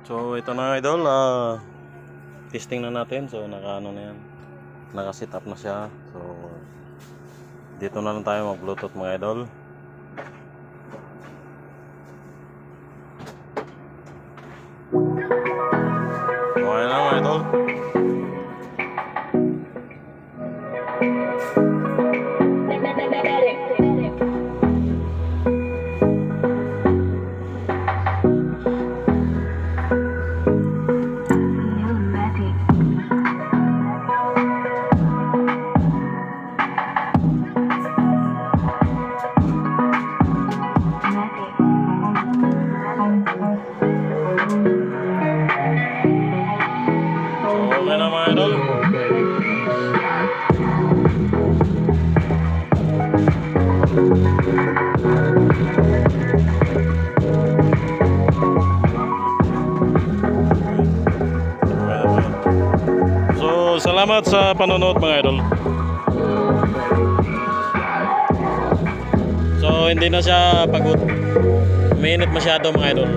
So ito na idol, testing na natin. So naka-ano na yan, naka-set up na siya. So dito na lang tayo mag-bluetooth mga idol. Okay na mga idol. Okay na mga idol. So salamat sa panonood mga idol. So hindi na siya pagod, mainit masyado mga idol.